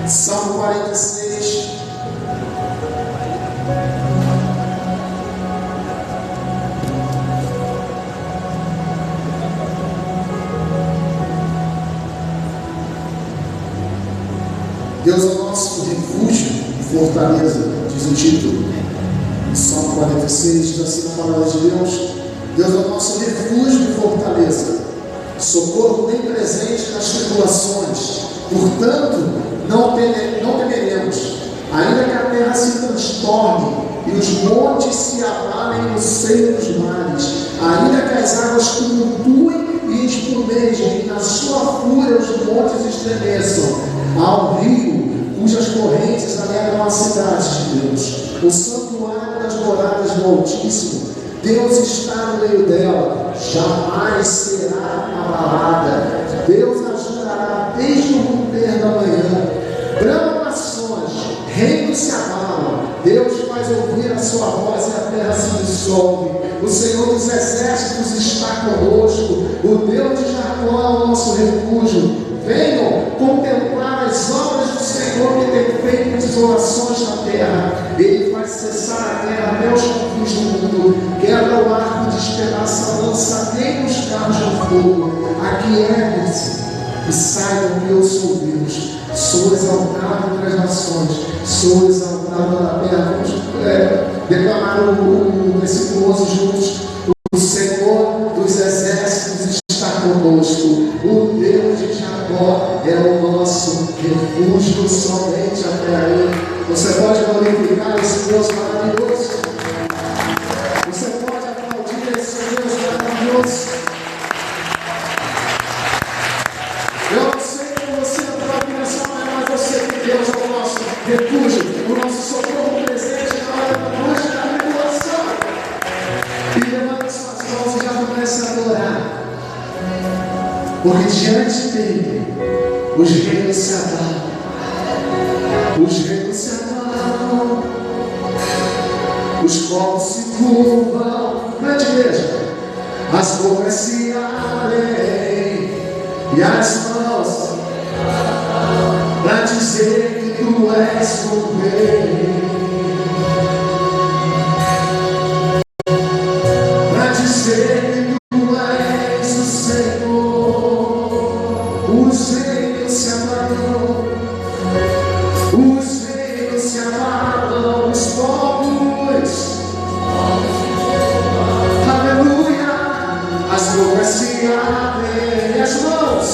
Salmo 46. Deus é o nosso refúgio e fortaleza, diz o título. Salmo 46 diz assim na palavra de Deus: Deus é o nosso refúgio e fortaleza, socorro bem presente nas tribulações. Portanto, não temeremos, ainda que a terra se transtorne e os montes se abalem no seio dos mares, ainda que as águas tumultuem e espumejem, e na sua fúria os montes estremeçam. Ao rio, cujas correntes alegram a cidade de Deus, o santuário das moradas do Altíssimo. Deus está no meio dela, jamais será abalada. Deus ajudará desde o romper da manhã. Bramam nações, reinos se abalam. Deus faz ouvir a sua voz e a terra se dissolve. O Senhor dos exércitos está conosco. O Deus de Jacó é o nosso refúgio. Venham contemplar as obras do Senhor, que tem feito desolações na terra. Ele faz cessar a terra até os confins do mundo. Quebra o arco, despedaça a lança, nem os carros de fogo. Aquietem-se e saibam que eu sou Deus. Sou exaltado entre as nações, sou exaltado na terra. Vamos declamar o versículo 11 juntos. O Senhor dos exércitos está conosco. O Deus de Jacó é o nosso refúgio, somente até aí. Você pode glorificar esse Deus maravilhoso. Você pode aplaudir esse Deus maravilhoso. Eu não sei como você aplaude nessa hora, mas eu sei que Deus é o nosso refúgio, o nosso socorro presente na hora da noite da tribulação. E levanta suas mãos e já comece a adorar. Porque diante dele os reinos se abalam. Os reinos se abalam. Os povos se curvam. Grande igreja. As bocas se abrem e as mãos para dizer que tu és o rei. Para dizer que tu és o Senhor. Os reinos se abalam. Os reinos se abalam. Os povos. Aleluia. As bocas se abrem e as mãos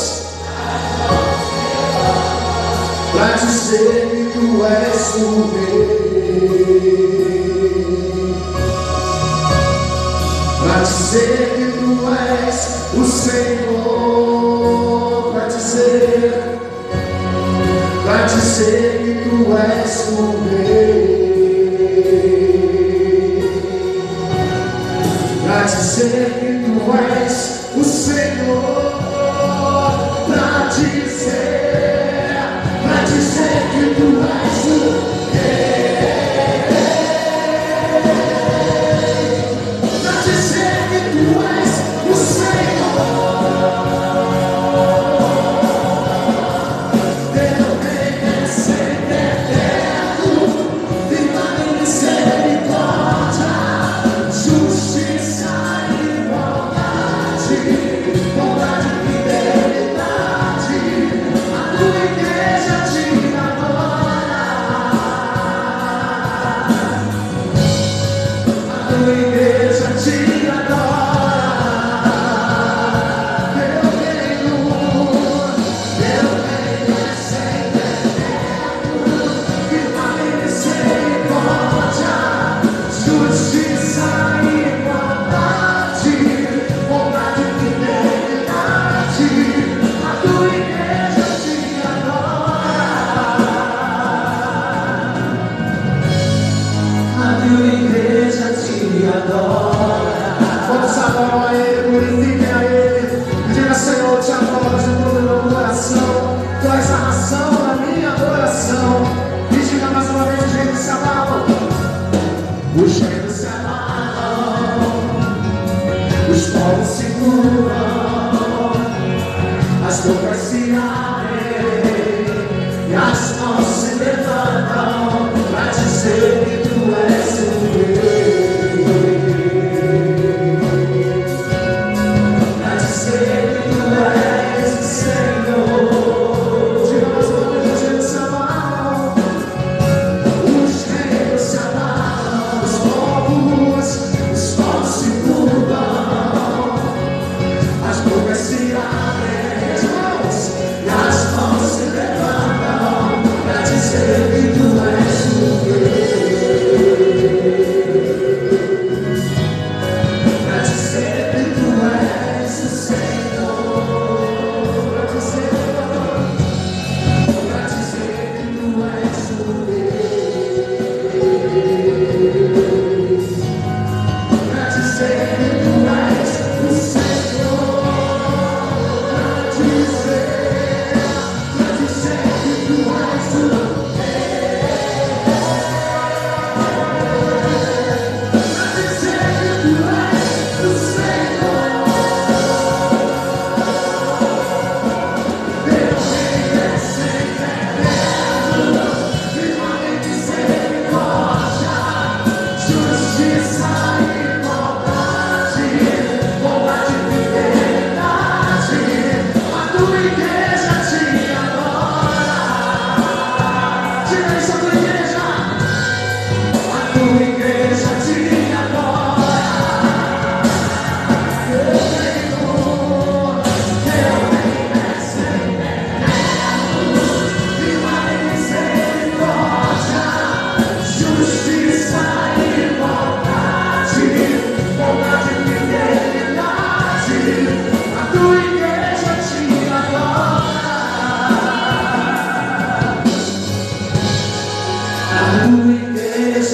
para dizer que tu és o rei. Para dizer que tu és o Senhor. Para dizer que tu és o rei. Para dizer que tu és o Senhor. Para dizer que tu és o rei. Para dizer que tu és o Senhor. Teu reino é sempre eterno, viva em misericórdia, justiça e igualdade, bondade e fidelidade. A tua igreja te adora. A tua igreja te adora. Teu reino é sempre eterno, viva em misericórdia, justiça e igualdade, bondade e fidelidade. A tua igreja te adora. A tua igreja te adora.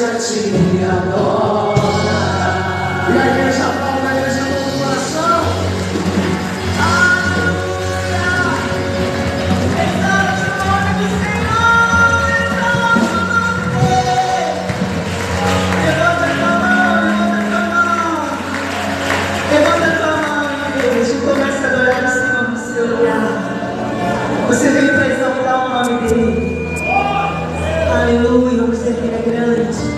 igreja te adora. E a igreja fala, a igreja do coração. Aleluia! Exalte o nome do Senhor! Exalte o nome dele! Levanta a tua mão, levanta a tua mão, igreja, e começa a adorar o Senhor no seu lugar. Você veio para exaltar o nome dele. Aleluia, o Senhor é grande.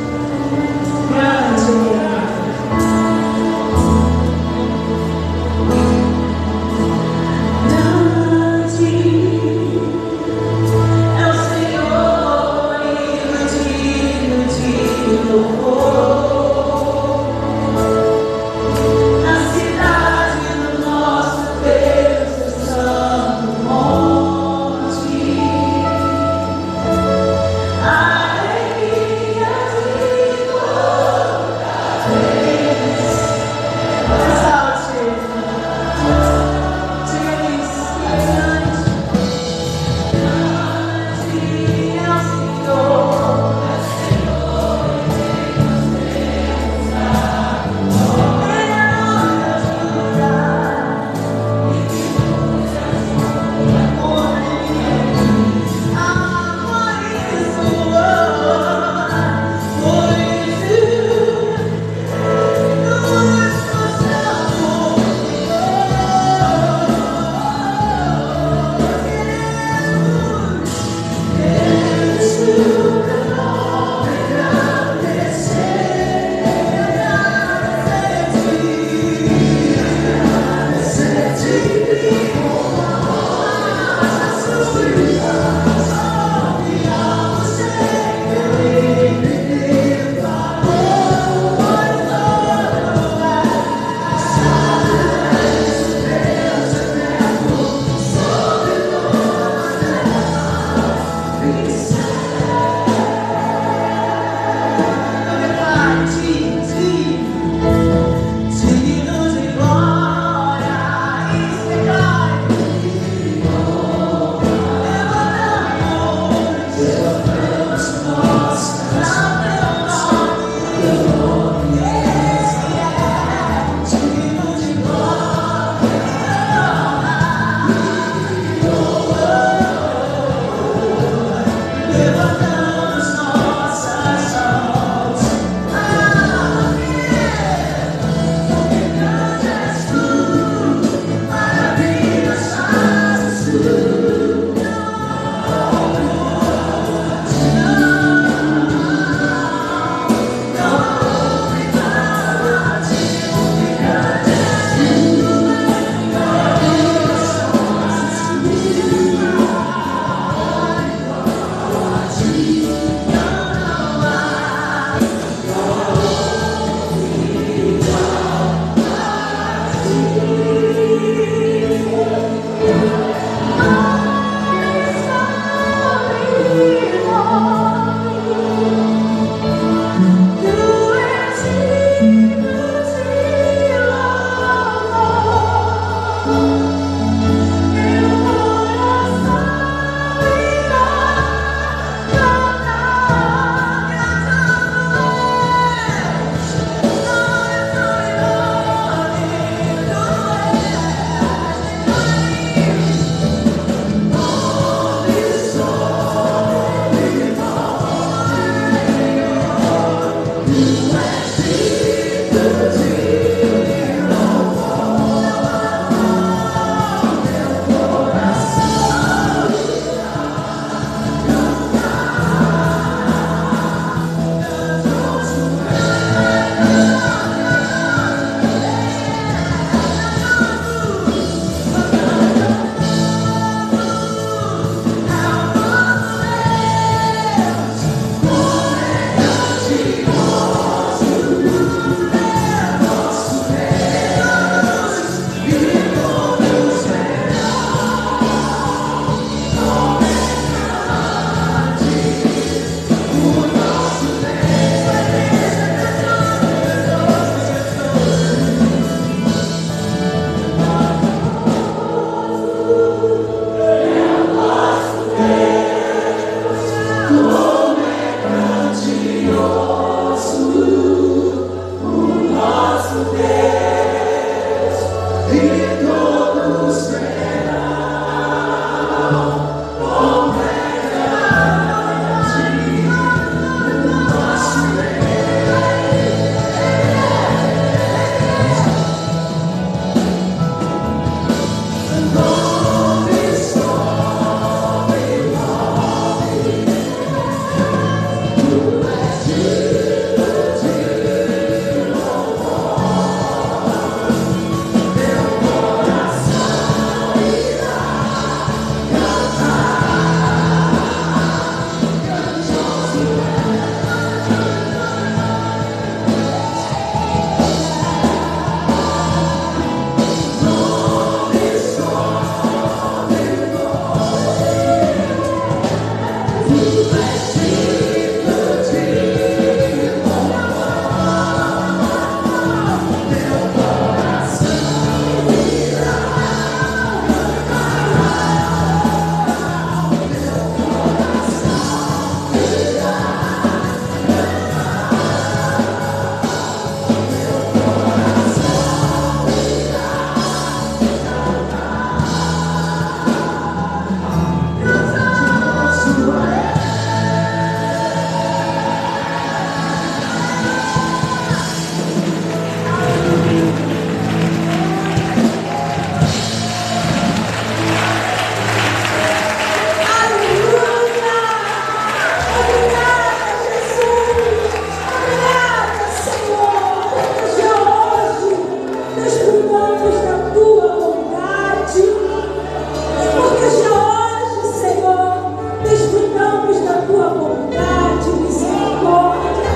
precisamos da tua bondade, misericórdia,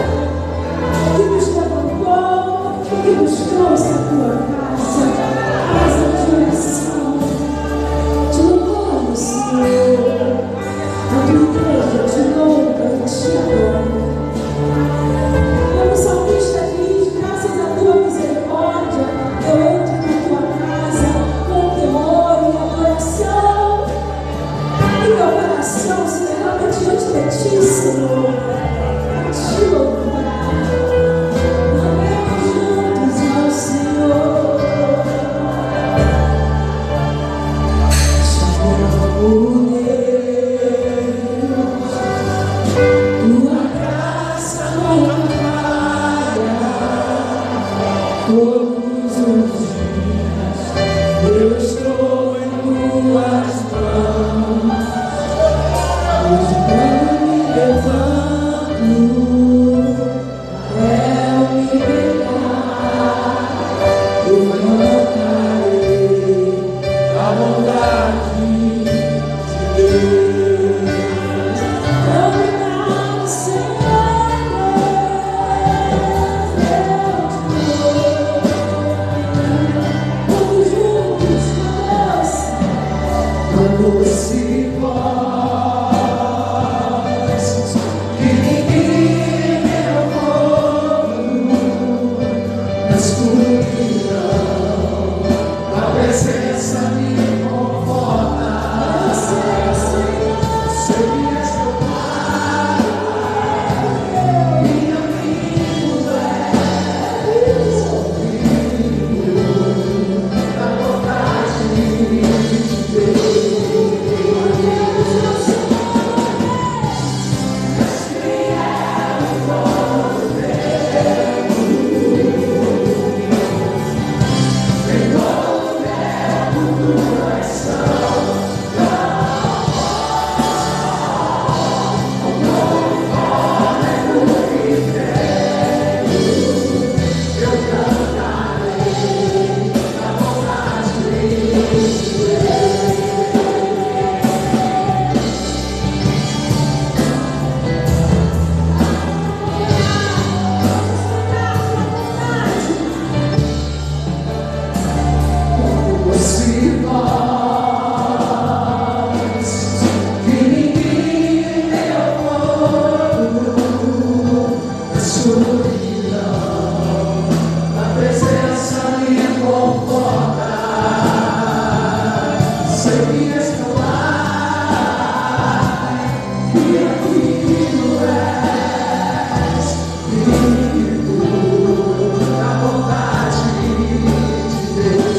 que nos levantou, que nos trouxe à tua casa, casa de oração. Te louvamos, Senhor. A tua igreja te louva e te adora. Como o salmista diz, graças à tua misericórdia, eu entro na tua casa com temor e adoração. E meu coração se derrama diante de ti, Senhor, para te louvar. Amemos juntos ao Senhor. Chamamos tua graça não falha. Todos os dias eu estou em tuas mãos. Hoje quando me levanto, eu me pegar, eu cantarei a bondade de Deus. Obrigado, Senhor, eu te louvo. Todos juntos, quando se vozes que ninguém meu povo na escuridão, a presença me conforta. Sei que és teu Pai, minha amigo és, filho da vontade de Deus.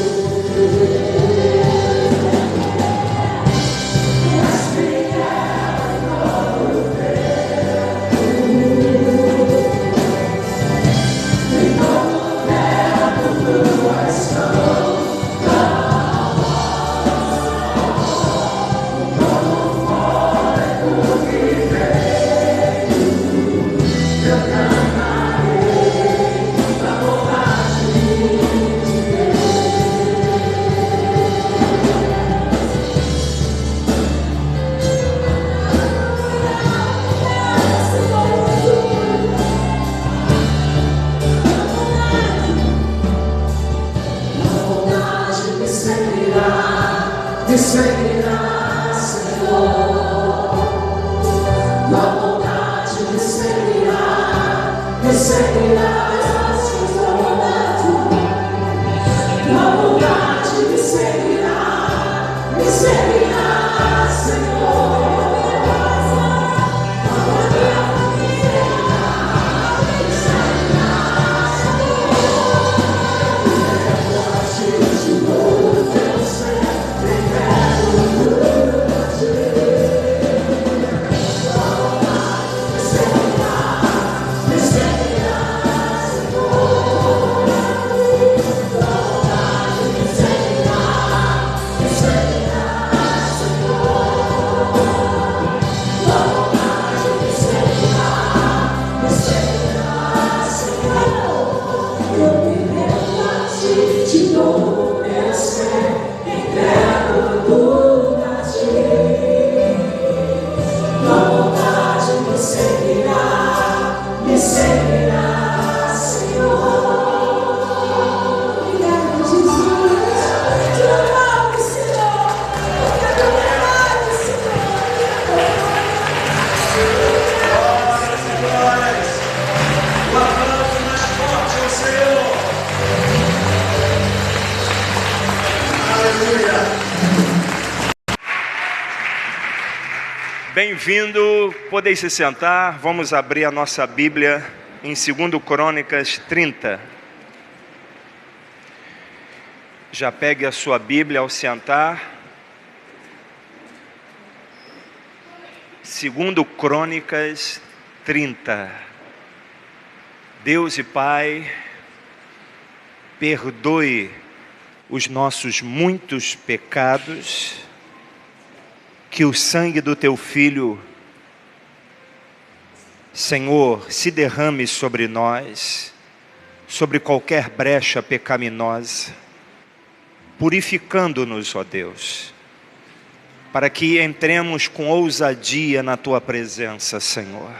Bem-vindo, podem se sentar, vamos abrir a nossa Bíblia em 2 Crônicas 30. Já pegue a sua Bíblia ao sentar. 2 Crônicas 30. Deus e Pai, perdoe os nossos muitos pecados, que o sangue do Teu Filho, Senhor, se derrame sobre nós, sobre qualquer brecha pecaminosa, purificando-nos, ó Deus, para que entremos com ousadia na Tua presença, Senhor.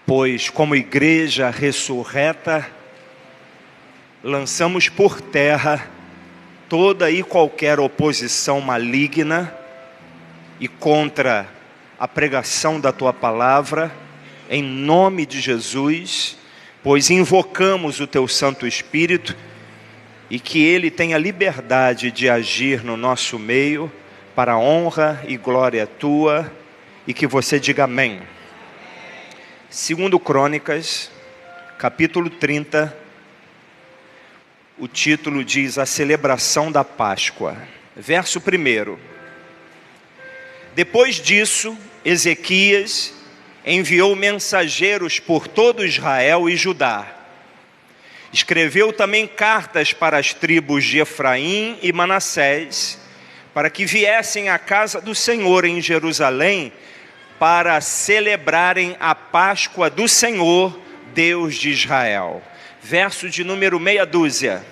Pois, como igreja ressurreta, lançamos por terra toda e qualquer oposição maligna e contra a pregação da Tua palavra, em nome de Jesus, pois invocamos o Teu Santo Espírito e que Ele tenha liberdade de agir no nosso meio, para a honra e glória Tua, e que você diga amém. 2 Crônicas, capítulo 30, o título diz: a celebração da Páscoa. Verso 1. Depois disso, Ezequias enviou mensageiros por todo Israel e Judá. Escreveu também cartas para as tribos de Efraim e Manassés, para que viessem à casa do Senhor em Jerusalém, para celebrarem a Páscoa do Senhor, Deus de Israel. Verso de número meia dúzia.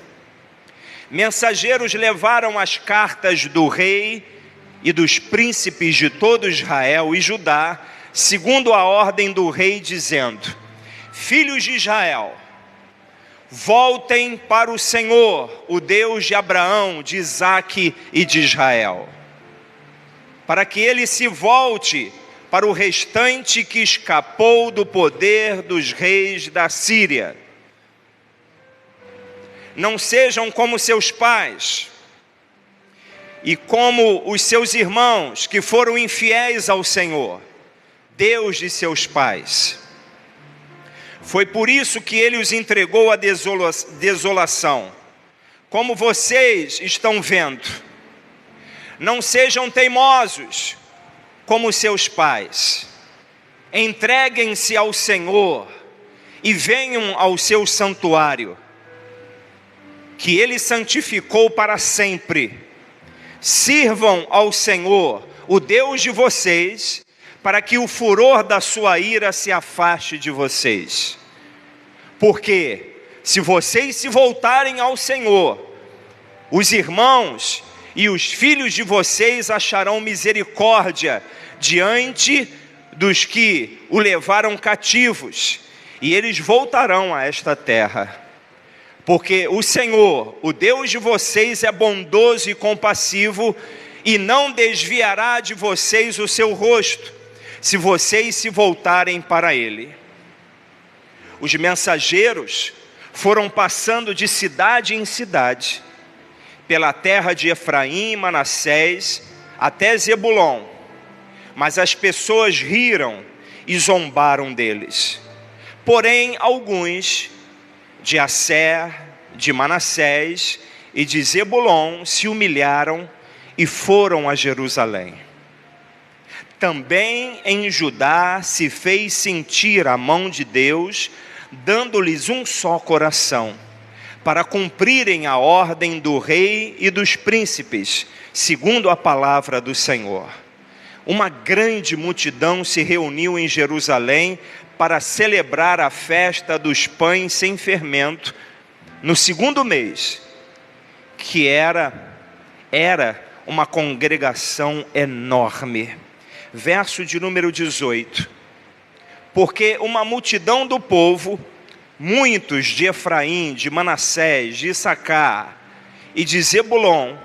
Mensageiros levaram as cartas do rei e dos príncipes de todo Israel e Judá, segundo a ordem do rei, dizendo: filhos de Israel, voltem para o Senhor, o Deus de Abraão, de Isaque e de Israel, para que ele se volte para o restante que escapou do poder dos reis da Síria. Não sejam como seus pais e como os seus irmãos, que foram infiéis ao Senhor, Deus de seus pais. Foi por isso que Ele os entregou à desolação, como vocês estão vendo. Não sejam teimosos como seus pais. Entreguem-se ao Senhor e venham ao seu santuário, que Ele santificou para sempre. Sirvam ao Senhor, o Deus de vocês, para que o furor da sua ira se afaste de vocês. Porque se vocês se voltarem ao Senhor, os irmãos e os filhos de vocês acharão misericórdia diante dos que o levaram cativos, e eles voltarão a esta terra. Porque o Senhor, o Deus de vocês, é bondoso e compassivo, e não desviará de vocês o seu rosto, se vocês se voltarem para Ele. Os mensageiros foram passando de cidade em cidade, pela terra de Efraim e Manassés, até Zebulon. Mas as pessoas riram e zombaram deles. Porém, alguns de Asser, de Manassés e de Zebulon se humilharam e foram a Jerusalém. Também em Judá se fez sentir a mão de Deus, dando-lhes um só coração, para cumprirem a ordem do rei e dos príncipes, segundo a palavra do Senhor. Uma grande multidão se reuniu em Jerusalém para celebrar a festa dos pães sem fermento, no 2º mês, que era uma congregação enorme. Verso de número 18. Porque uma multidão do povo, muitos de Efraim, de Manassés, de Issacar e de Zebulon,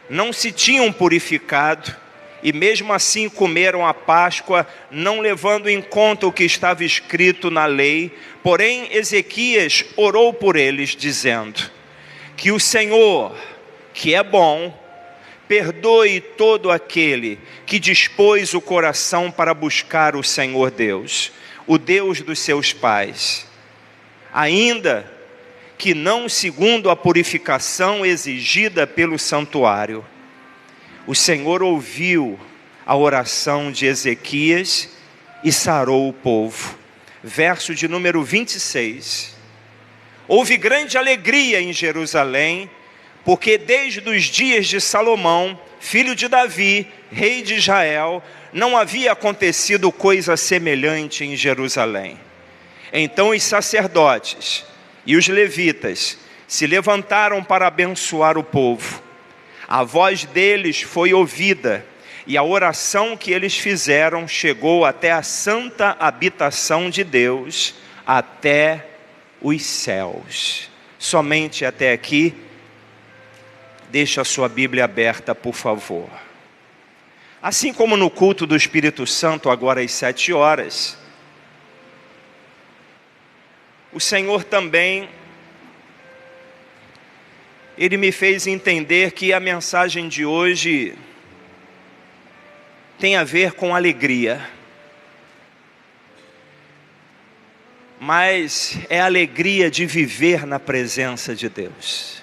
não se tinham purificado, e mesmo assim comeram a Páscoa, não levando em conta o que estava escrito na lei. Porém, Ezequias orou por eles, dizendo: que o Senhor, que é bom, perdoe todo aquele que dispôs o coração para buscar o Senhor Deus, o Deus dos seus pais, ainda que não segundo a purificação exigida pelo santuário. O Senhor ouviu a oração de Ezequias e sarou o povo. Verso de número 26. Houve grande alegria em Jerusalém, porque desde os dias de Salomão, filho de Davi, rei de Israel, não havia acontecido coisa semelhante em Jerusalém. Então os sacerdotes e os levitas se levantaram para abençoar o povo. A voz deles foi ouvida, e a oração que eles fizeram chegou até a santa habitação de Deus, até os céus. Somente até aqui. Deixa a sua Bíblia aberta, por favor. Assim como no culto do Espírito Santo, agora às 7 horas, o Senhor também, Ele me fez entender que a mensagem de hoje tem a ver com alegria. Mas é a alegria de viver na presença de Deus.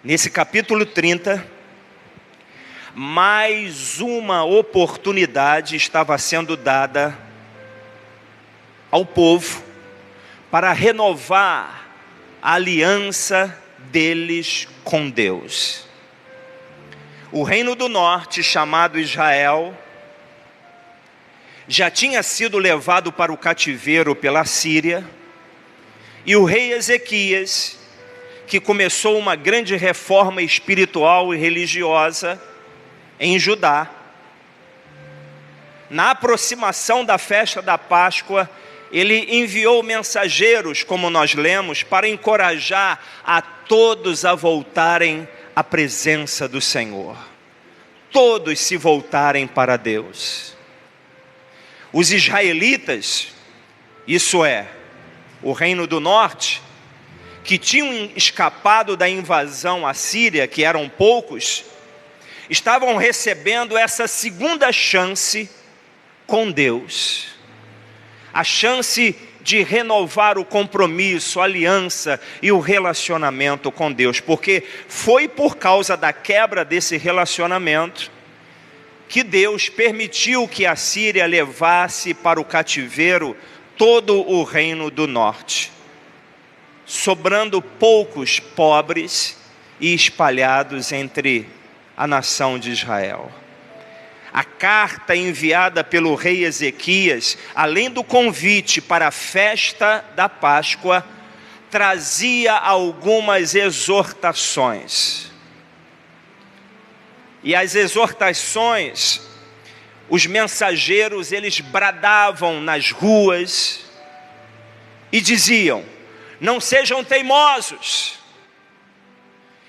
Nesse capítulo 30, mais uma oportunidade estava sendo dada ao povo para renovar a aliança deles com Deus. O reino do norte, chamado Israel, já tinha sido levado para o cativeiro pela Síria, e o rei Ezequias, que começou uma grande reforma espiritual e religiosa em Judá, na aproximação da festa da Páscoa, ele enviou mensageiros, como nós lemos, para encorajar a todos a voltarem à presença do Senhor. Todos se voltarem para Deus. Os israelitas, isso é, o reino do norte, que tinham escapado da invasão assíria, que eram poucos, estavam recebendo essa segunda chance com Deus. A chance de renovar o compromisso, a aliança e o relacionamento com Deus. Porque foi por causa da quebra desse relacionamento que Deus permitiu que a Síria levasse para o cativeiro todo o reino do norte, sobrando poucos pobres e espalhados entre a nação de Israel. A carta enviada pelo rei Ezequias, além do convite para a festa da Páscoa, trazia algumas exortações. E as exortações, os mensageiros, eles bradavam nas ruas e diziam: não sejam teimosos,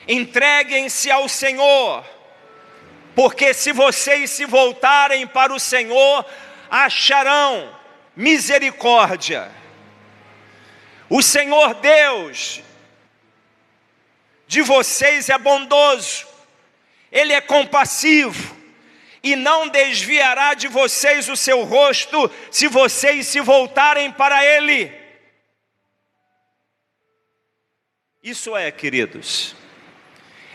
entreguem-se ao Senhor, porque se vocês se voltarem para o Senhor, acharão misericórdia. O Senhor Deus de vocês é bondoso, Ele é compassivo, e não desviará de vocês o seu rosto, se vocês se voltarem para Ele. Isso é, queridos,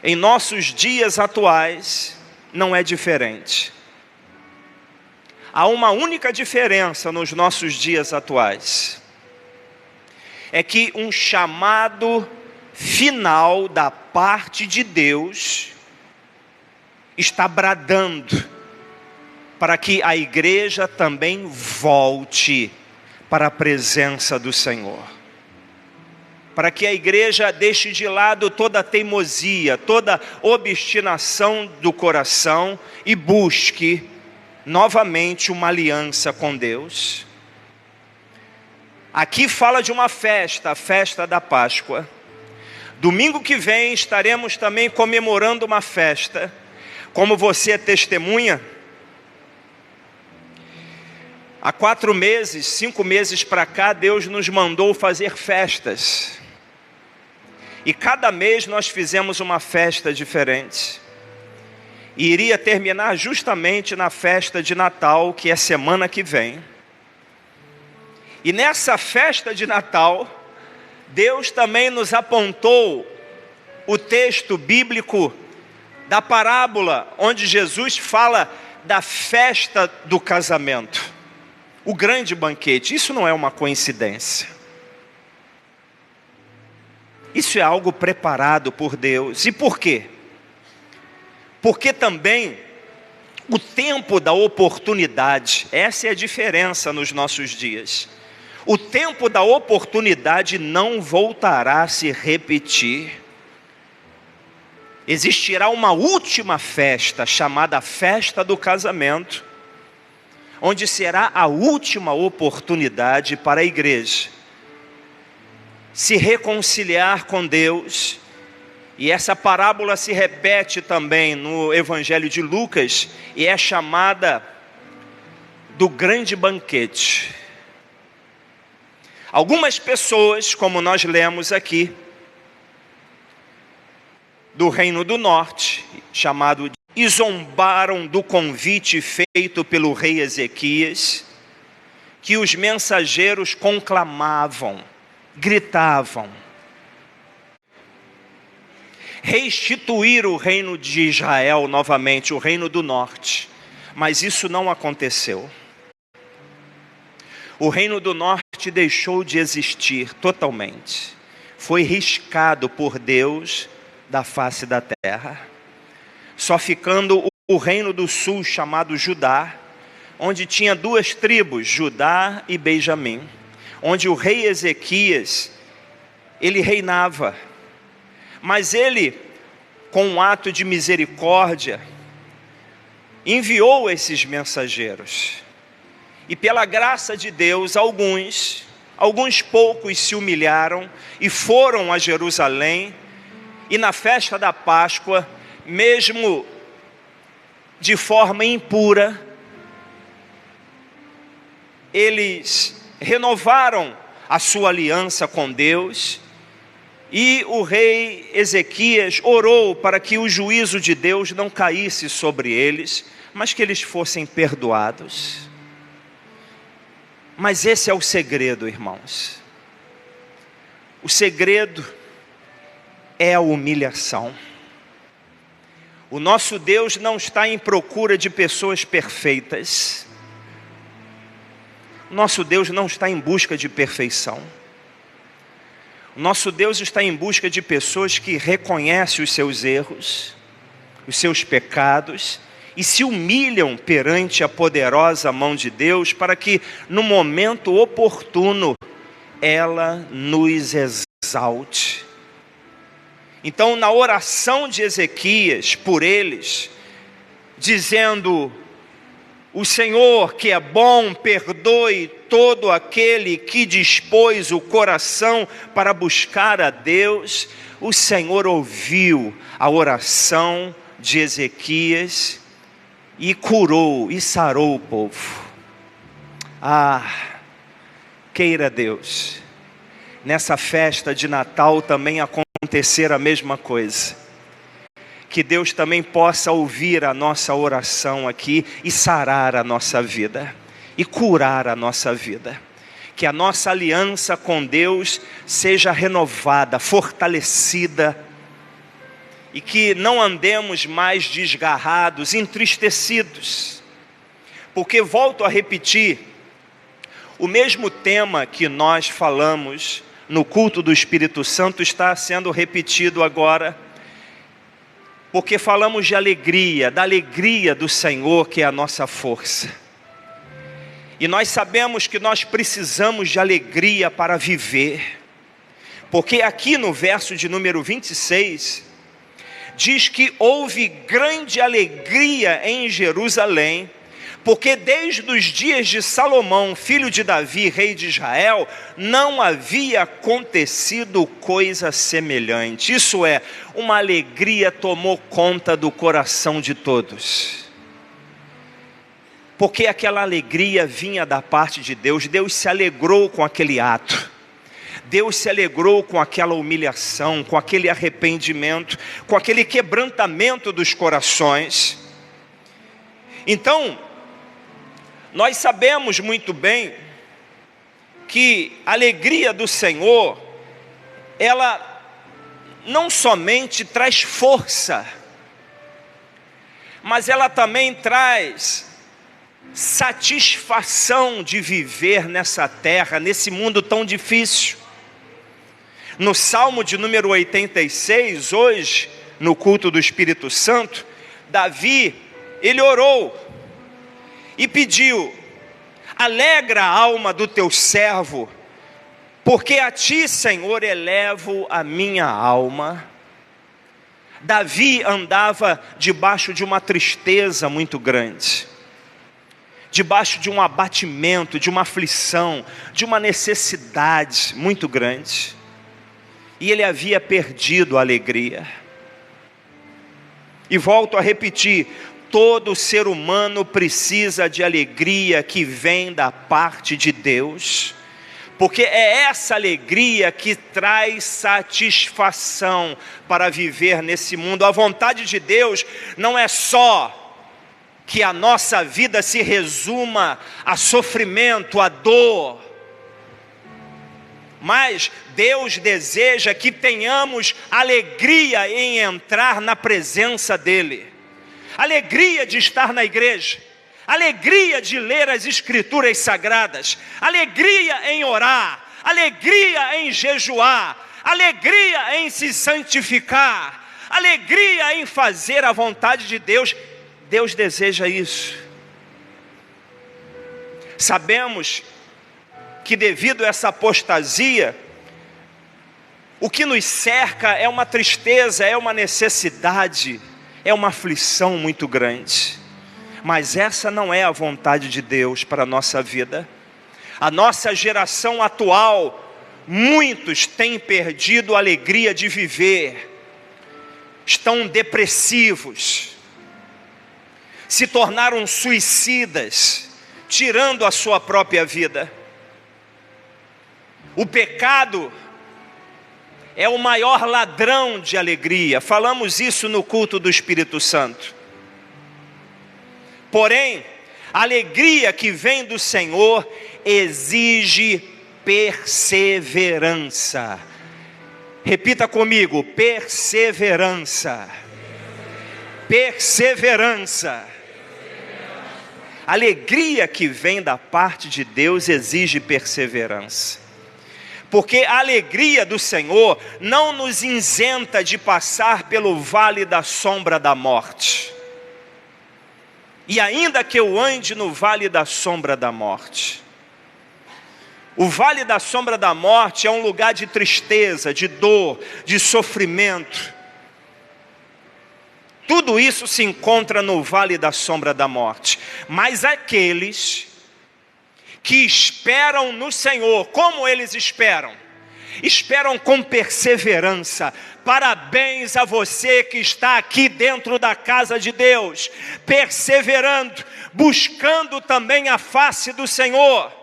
em nossos dias atuais, não é diferente. Há uma única diferença nos nossos dias atuais. É que um chamado final da parte de Deus está bradando para que a igreja também volte para a presença do Senhor. Para que a igreja deixe de lado toda a teimosia, toda a obstinação do coração e busque novamente uma aliança com Deus. Aqui fala de uma festa, a festa da Páscoa. Domingo que vem estaremos também comemorando uma festa. Como você é testemunha, há 4 meses, 5 meses para cá, Deus nos mandou fazer festas. E cada mês nós fizemos uma festa diferente. e iria terminar justamente na festa de Natal, que é semana que vem. E nessa festa de Natal, Deus também nos apontou o texto bíblico da parábola, onde Jesus fala da festa do casamento, o grande banquete. Isso não é uma coincidência. Isso é algo preparado por Deus. E por quê? Porque também o tempo da oportunidade, essa é a diferença nos nossos dias. O tempo da oportunidade não voltará a se repetir. Existirá uma última festa, chamada festa do casamento, onde será a última oportunidade para a igreja se reconciliar com Deus. E essa parábola se repete também no Evangelho de Lucas, e é chamada do grande banquete. Algumas pessoas, como nós lemos aqui, do Reino do Norte, chamado de, e zombaram do convite feito pelo rei Ezequias, que os mensageiros conclamavam, gritavam: restituir o reino de Israel novamente, o reino do norte. Mas isso não aconteceu. O reino do norte deixou de existir totalmente. Foi riscado por Deus da face da terra. Só ficando o reino do sul, chamado Judá, onde tinha duas tribos, Judá e Benjamim, onde o rei Ezequias, ele reinava. Mas ele, com um ato de misericórdia, enviou esses mensageiros. E pela graça de Deus, alguns poucos se humilharam e foram a Jerusalém. E na festa da Páscoa, mesmo de forma impura, eles renovaram a sua aliança com Deus. E o rei Ezequias orou para que o juízo de Deus não caísse sobre eles, mas que eles fossem perdoados. Mas esse é o segredo, irmãos. O segredo é a humilhação. O nosso Deus não está em procura de pessoas perfeitas. O nosso Deus não está em busca de perfeição. O nosso Deus está em busca de pessoas que reconhecem os seus erros, os seus pecados, e se humilham perante a poderosa mão de Deus, para que no momento oportuno ela nos exalte. Então, na oração de Ezequias por eles, dizendo: o Senhor que é bom, perdoe todo aquele que dispôs o coração para buscar a Deus. O Senhor ouviu a oração de Ezequias e curou e sarou o povo. Queira Deus, nessa festa de Natal também acontecer a mesma coisa. Que Deus também possa ouvir a nossa oração aqui e sarar a nossa vida e curar a nossa vida. Que a nossa aliança com Deus seja renovada, fortalecida, e que não andemos mais desgarrados, entristecidos. Porque, volto a repetir, o mesmo tema que nós falamos no culto do Espírito Santo está sendo repetido agora, porque falamos de alegria, da alegria do Senhor, que é a nossa força. E nós sabemos que nós precisamos de alegria para viver, porque aqui no verso de número 26, diz que houve grande alegria em Jerusalém, porque desde os dias de Salomão, filho de Davi, rei de Israel, não havia acontecido coisa semelhante. Isso é, uma alegria tomou conta do coração de todos. Porque aquela alegria vinha da parte de Deus. Deus se alegrou com aquele ato. Deus se alegrou com aquela humilhação, com aquele arrependimento, com aquele quebrantamento dos corações. Então, nós sabemos muito bem que a alegria do Senhor, ela não somente traz força, mas ela também traz satisfação de viver nessa terra, nesse mundo tão difícil. No Salmo de número 86, hoje, no culto do Espírito Santo, Davi, ele orou e pediu: alegra a alma do teu servo, porque a ti, Senhor, elevo a minha alma. Davi andava debaixo de uma tristeza muito grande, debaixo de um abatimento, de uma aflição, de uma necessidade muito grande, e ele havia perdido a alegria. E volto a repetir, todo ser humano precisa de alegria que vem da parte de Deus, porque é essa alegria que traz satisfação para viver nesse mundo. A vontade de Deus não é só que a nossa vida se resuma a sofrimento, a dor, mas Deus deseja que tenhamos alegria em entrar na presença dEle, alegria de estar na igreja, alegria de ler as escrituras sagradas, alegria em orar, alegria em jejuar, alegria em se santificar, alegria em fazer a vontade de Deus. Deus deseja isso. Sabemos que devido a essa apostasia, o que nos cerca é uma tristeza, é uma necessidade, é uma aflição muito grande. Mas essa não é a vontade de Deus para a nossa vida. A nossa geração atual, muitos têm perdido a alegria de viver, estão depressivos, se tornaram suicidas, tirando a sua própria vida. O pecado é o maior ladrão de alegria. Falamos isso no culto do Espírito Santo. Porém, a alegria que vem do Senhor exige perseverança. Repita comigo: perseverança. Perseverança. A alegria que vem da parte de Deus exige perseverança. Porque a alegria do Senhor não nos isenta de passar pelo vale da sombra da morte. E ainda que eu ande no vale da sombra da morte. O vale da sombra da morte é um lugar de tristeza, de dor, de sofrimento. Tudo isso se encontra no vale da sombra da morte. Mas aqueles que esperam no Senhor, como eles esperam? Esperam com perseverança. Parabéns a você que está aqui dentro da casa de Deus, perseverando, buscando também a face do Senhor.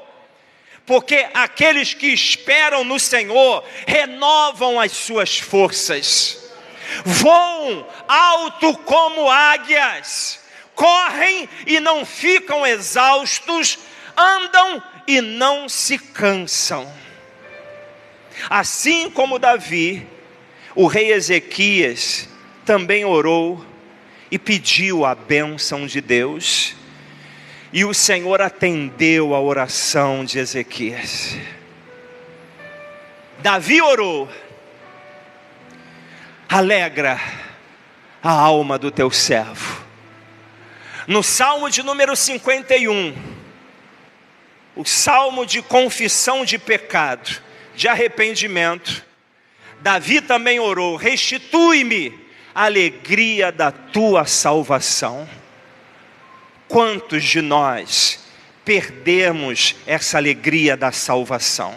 Porque aqueles que esperam no Senhor renovam as suas forças, voam alto como águias, correm e não ficam exaustos, andam e não se cansam. Assim como Davi, o rei Ezequias também orou e pediu a bênção de Deus, e o Senhor atendeu a oração de Ezequias. Davi orou: alegra a alma do teu servo. No Salmo de número 51, o Salmo de confissão de pecado, de arrependimento, Davi também orou: restitui-me a alegria da tua salvação. Quantos de nós perdemos essa alegria da salvação?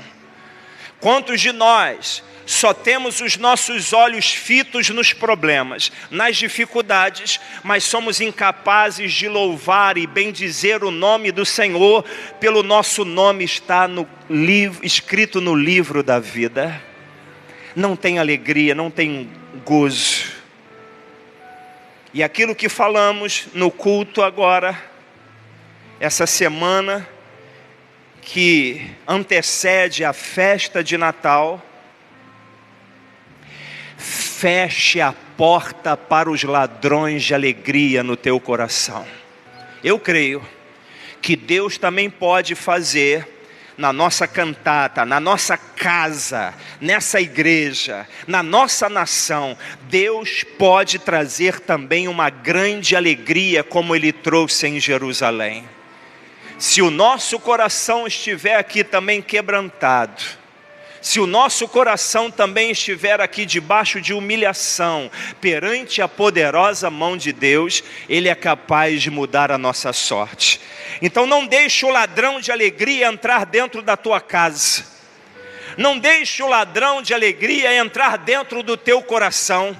Quantos de nós só temos os nossos olhos fitos nos problemas, nas dificuldades, mas somos incapazes de louvar e bendizer o nome do Senhor, pelo nosso nome está escrito no livro da vida? Não tem alegria, não tem gozo. E aquilo que falamos no culto agora, essa semana que antecede a festa de Natal, feche a porta para os ladrões de alegria no teu coração. Eu creio que Deus também pode fazer na nossa cantata, na nossa casa, nessa igreja, na nossa nação. Deus pode trazer também uma grande alegria como Ele trouxe em Jerusalém. Se o nosso coração estiver aqui também quebrantado, se o nosso coração também estiver aqui debaixo de humilhação, perante a poderosa mão de Deus, Ele é capaz de mudar a nossa sorte. Então não deixe o ladrão de alegria entrar dentro da tua casa. Não deixe o ladrão de alegria entrar dentro do teu coração.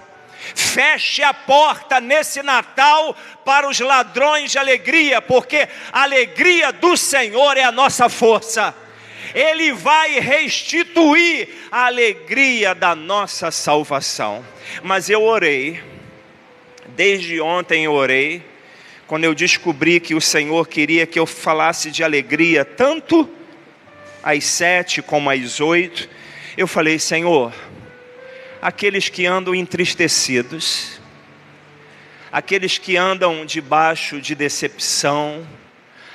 Feche a porta nesse Natal para os ladrões de alegria, porque a alegria do Senhor é a nossa força. Ele vai restituir a alegria da nossa salvação. Mas eu orei, desde ontem eu orei, quando eu descobri que o Senhor queria que eu falasse de alegria, tanto às 7 como às 8, eu falei: Senhor, aqueles que andam entristecidos, aqueles que andam debaixo de decepção,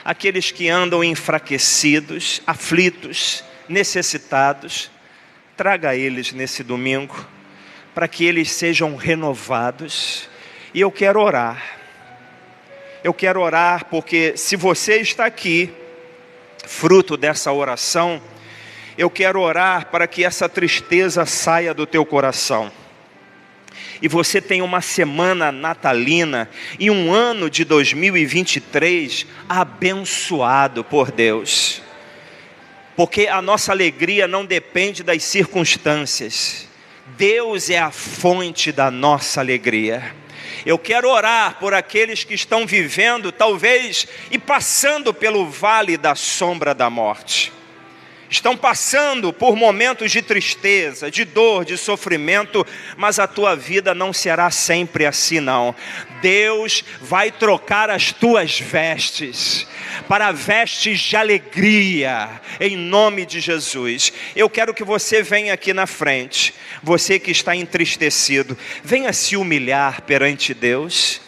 aqueles que andam enfraquecidos, aflitos, necessitados, traga eles nesse domingo, para que eles sejam renovados. E eu quero orar. Eu quero orar porque se você está aqui, fruto dessa oração, eu quero orar para que essa tristeza saia do teu coração. E você tenha uma semana natalina e um ano de 2023 abençoado por Deus. Porque a nossa alegria não depende das circunstâncias. Deus é a fonte da nossa alegria. Eu quero orar por aqueles que estão vivendo, talvez, e passando pelo vale da sombra da morte. Estão passando por momentos de tristeza, de dor, de sofrimento, mas a tua vida não será sempre assim não. Deus vai trocar as tuas vestes para vestes de alegria, em nome de Jesus. Eu quero que você venha aqui na frente, você que está entristecido, venha se humilhar perante Deus.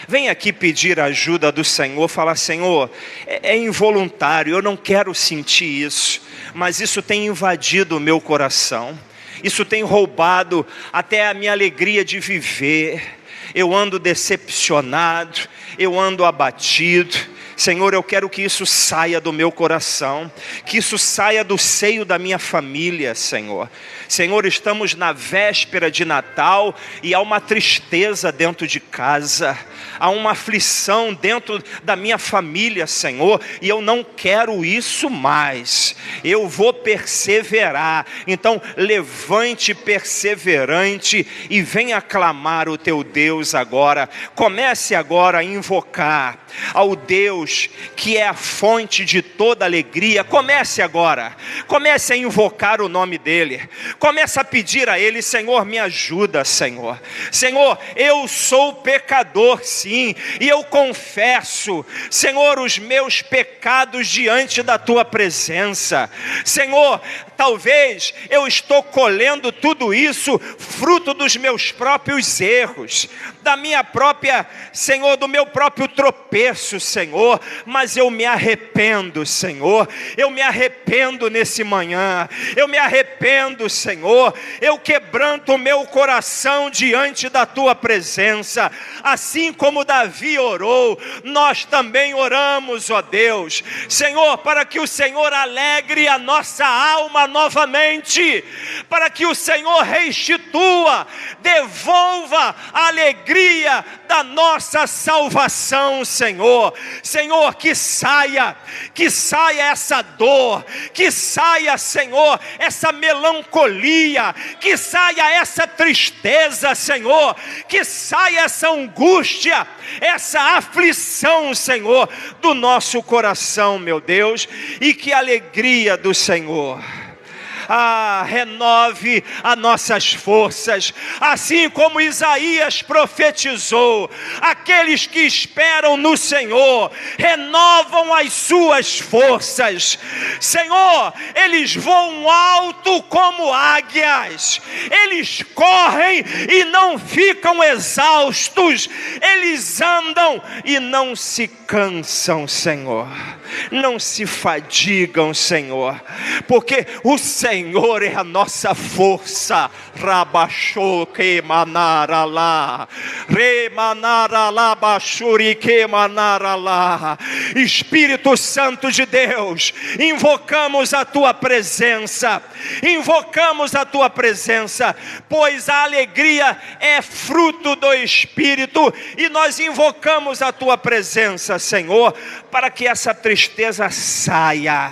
Vem aqui pedir a ajuda do Senhor, falar: Senhor, é involuntário, eu não quero sentir isso, mas isso tem invadido o meu coração, isso tem roubado até a minha alegria de viver. Eu ando decepcionado, eu ando abatido. Senhor, eu quero que isso saia do meu coração, que isso saia do seio da minha família, Senhor. Senhor, estamos na véspera de Natal e há uma tristeza dentro de casa, há uma aflição dentro da minha família, Senhor, e eu não quero isso mais. Eu vou perseverar. Então, levante perseverante e venha clamar o teu Deus agora. Comece agora a invocar ao Deus que é a fonte de toda alegria. Comece agora, comece a invocar o nome dele, comece a pedir a ele: Senhor, me ajuda, Senhor. Senhor, eu sou pecador sim, e eu confesso, Senhor, os meus pecados diante da tua presença. Senhor, talvez eu estou colhendo tudo isso fruto dos meus próprios erros, da minha própria, Senhor, do meu próprio tropeço, Senhor, mas eu me arrependo, Senhor, eu me arrependo nesse manhã, eu me arrependo, Senhor, eu quebranto o meu coração diante da tua presença, assim como Davi orou, nós também oramos, ó Deus, Senhor, para que o Senhor alegre a nossa alma novamente, para que o Senhor restitua, devolva a alegria da nossa salvação, Senhor. Senhor, que saia essa dor, que saia, Senhor, essa melancolia, que saia essa tristeza, Senhor, que saia essa angústia, essa aflição, Senhor, do nosso coração, meu Deus, e que a alegria do Senhor, renove as nossas forças, assim como Isaías profetizou. Aqueles que esperam no Senhor renovam as suas forças. Senhor, eles voam alto como águias, eles correm e não ficam exaustos, eles andam e não se cansam, Senhor, não se fadigam, Senhor, porque o Senhor é a nossa força. Rabachou que manaralá, remanaralá, bachuri que manaralá. Espírito Santo de Deus, invocamos a tua presença, invocamos a tua presença, pois a alegria é fruto do Espírito, e nós invocamos a tua presença, Senhor, para que essa tristeza saia.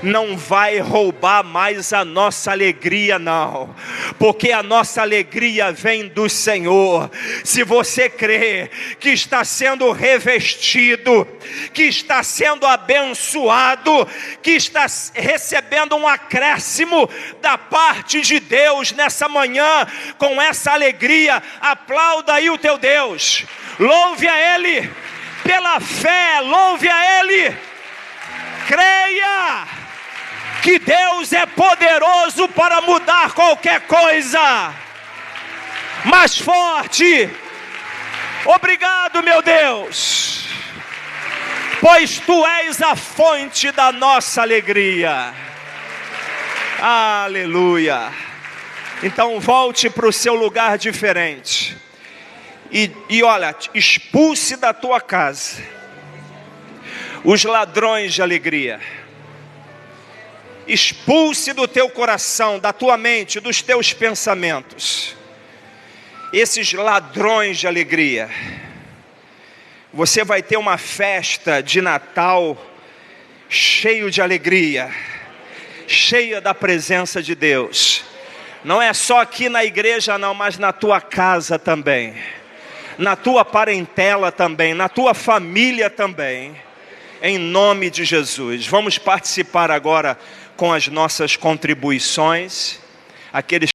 Não vai roubar mais a nossa alegria, não, porque a nossa alegria vem do Senhor. Se você crê que está sendo revestido, que está sendo abençoado, que está recebendo um acréscimo da parte de Deus nessa manhã, com essa alegria, aplauda aí o teu Deus, louve a Ele, pela fé, louve a Ele, creia que Deus é poderoso para mudar qualquer coisa. Mais forte, obrigado, meu Deus, pois tu és a fonte da nossa alegria. Aleluia. Então volte para o seu lugar diferente e olha, expulse da tua casa os ladrões de alegria. Expulse do teu coração, da tua mente, dos teus pensamentos esses ladrões de alegria. Você vai ter uma festa de Natal cheio de alegria, cheia da presença de Deus. Não é só aqui na igreja não, mas na tua casa também, na tua parentela também, na tua família também, em nome de Jesus. Vamos participar agora com as nossas contribuições. Aqueles